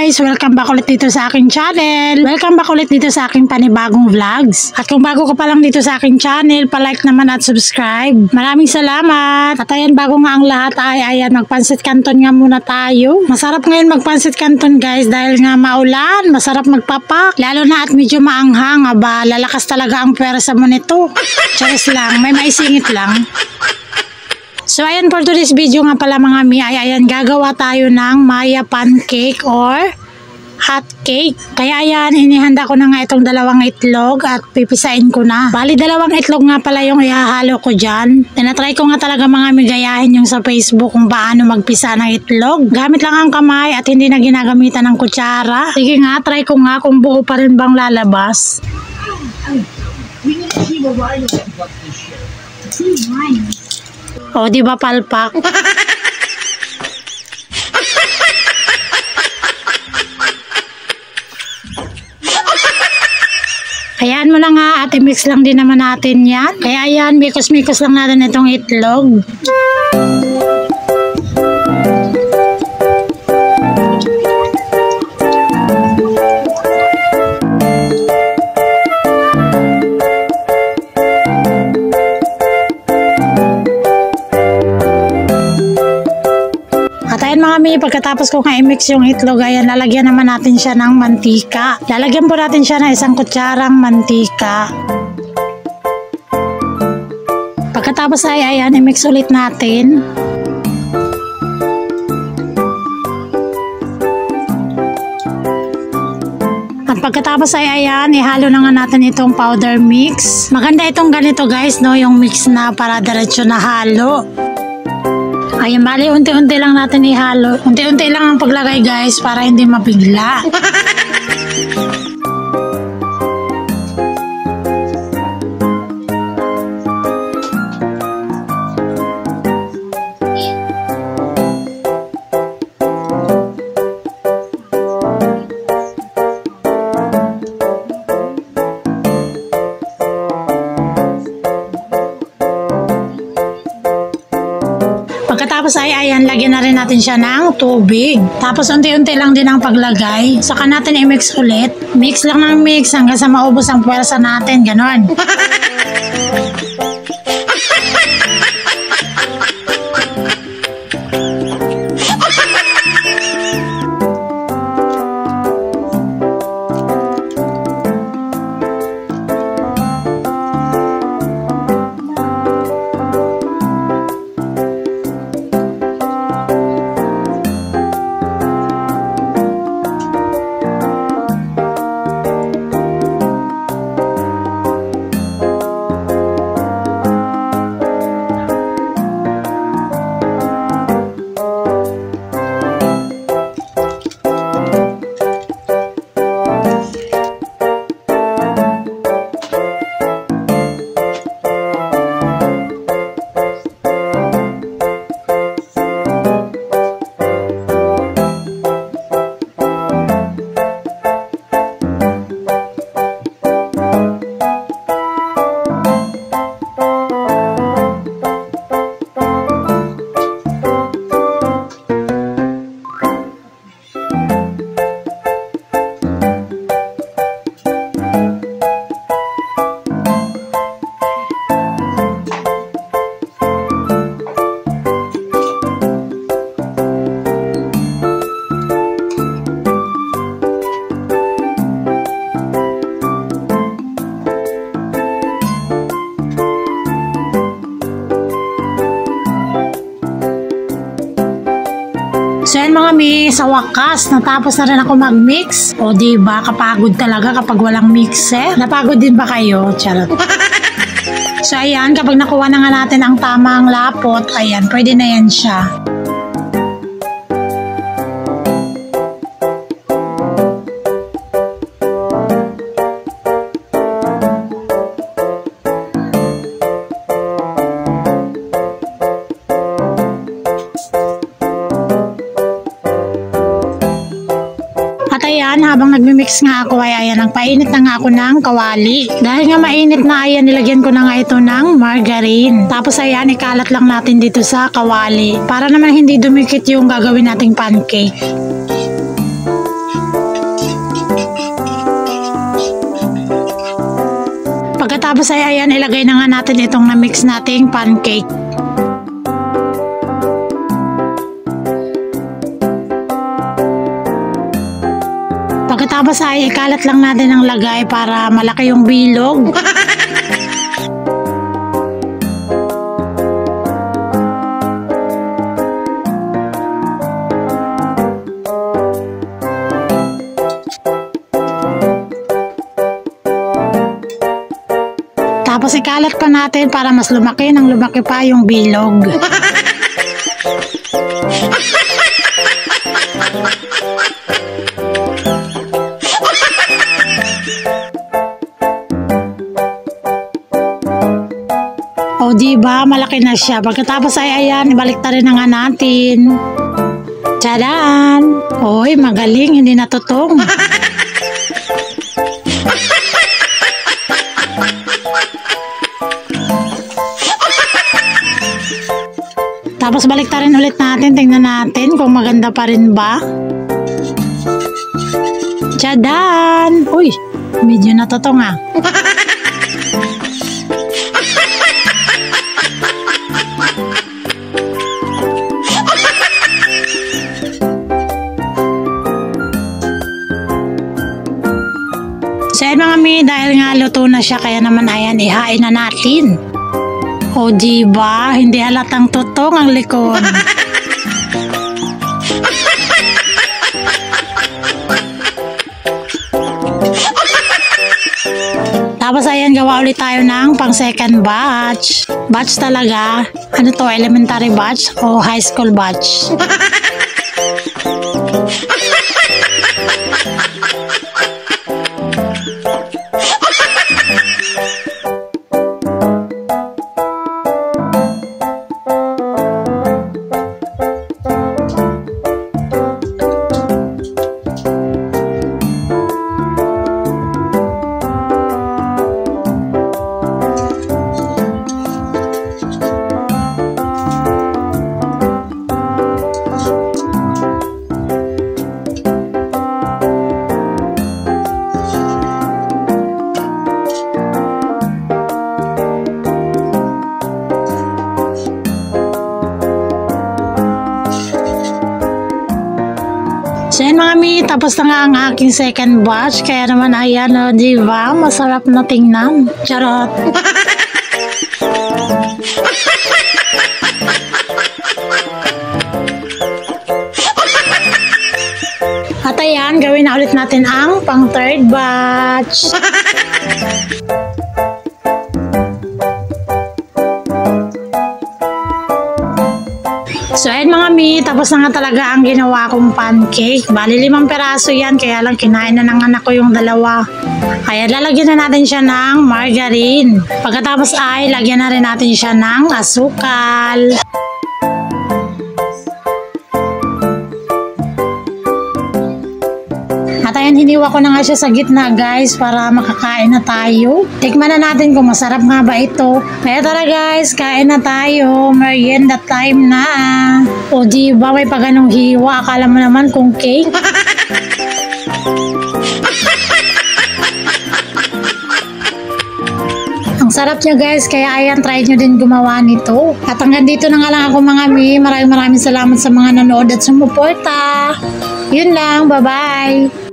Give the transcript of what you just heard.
guys! Welcome back ulit dito sa aking channel. Welcome back ulit dito sa aking panibagong vlogs. At kung bago ka pa lang dito sa aking channel, palike naman at subscribe. Maraming salamat! At ayan, bago nga ang lahat ay ayan, magpansit canton nga muna tayo. Masarap ngayon magpansit canton guys dahil nga maulan, masarap magpapak. Lalo na at medyo maanghang, aba, lalakas talaga ang pwersa mo nito. Charis lang, may maisingit lang. So ayan, for today's video nga pala mga mi ay ayan, gagawa tayo ng Maya pancake or hot cake. Kaya ayan, inihanda ko na nga itong dalawang itlog at pipisain ko na. Bali, dalawang itlog nga pala yung ihahalo ko dyan. Tinatry ko nga talaga mga mi gayahin yung sa Facebook kung paano magpisa ng itlog. Gamit lang ang kamay at hindi na ginagamitan ng kutsara. Sige nga, try ko nga kung buo pa rin bang lalabas. O, di ba palpak? Hayaan mo na nga at i-mix lang din naman natin yan. Kaya ayan, mikos-mikos lang natin itong itlog. Pagkatapos ko nga i-mix yung itlog, ayan, lalagyan naman natin siya ng mantika. Lalagyan po natin siya ng isang kutsarang mantika. Pagkatapos ay ayan, i-mix ulit natin. At pagkatapos ay ayan, ihalo na nga natin itong powder mix. Maganda itong ganito guys, no, yung mix na para diretso na halo. Ayun, bali, unti-unti lang natin ihalo. Unti-unti lang ang paglagay guys para hindi mabigla. Pagkatapos ay ayan, lagyan na rin natin siya ng tubig. Tapos unti-unti lang din ang paglagay. Saka natin i-mix ulit. Mix lang ng mix hanggang sa maubos ang puwersa natin. Ganon. So yan mga mi, sa wakas, natapos na rin ako mag-mix. O diba, kapagod talaga kapag walang mixer. Napagod din ba kayo? Charot. So ayan, kapag nakuha na nga natin ang tamang lapot, ayan, pwede na yan siya. ayan, habang nagmi-mix nga ako ay ayan, nagpainit na nga ako ng kawali. Dahil nga mainit na ayan, nilagyan ko na nga ito ng margarine. Tapos ayan, ikalat lang natin dito sa kawali para naman hindi dumikit yung gagawin nating pancake. Pagkatapos ay ayan, ilagay na nga natin itong na-mix nating pancake. Pagkatapos ay ikalat lang natin ang lagay para malaki yung bilog. Tapos ikalat pa natin para mas lumaki nang lumaki pa yung bilog. O diba, malaki na siya. Pagkatapos ay ayan, ibalik na rin na nga natin. Tadaan! Oy, magaling, hindi natutong. Tapos balik na rin ulit natin, tingnan natin kung maganda pa rin ba. Tadaan! Uy, medyo natutong ah. So mga mi, dahil nga luto na siya, kaya naman ayan, ihain na natin. O diba, hindi halatang tutong ang likod. Tapos ayan, gawa ulit tayo ng pang second batch. Batch talaga. Ano to, elementary batch o high school batch? So yan mga mi, tapos na nga ang aking second batch. Kaya naman ayan, o diba, masarap na tingnan. Charot. At ayan, gawin na ulit natin ang pang third batch. So ayun mga mi, tapos na nga talaga ang ginawa kong pancake. Bali 5 peraso yan, kaya lang kinain na ng anak ko yung 2. Kaya lalagyan na natin siya ng margarine. Pagkatapos ay lagyan na rin natin siya ng asukal. At ayan, hiniwa ko na nga siya sa gitna guys para makakain na tayo. Tikman na natin kung masarap nga ba ito. Kaya tara guys, kain na tayo. Merienda time na. O diba, may paganong hiwa. Akala mo naman kung cake. Ang sarap niya guys, kaya ayan, try nyo din gumawa nito. At hanggang dito na nga lang ako mga mi. Maraming salamat sa mga nanood at sumuporta. Yun lang, bye bye.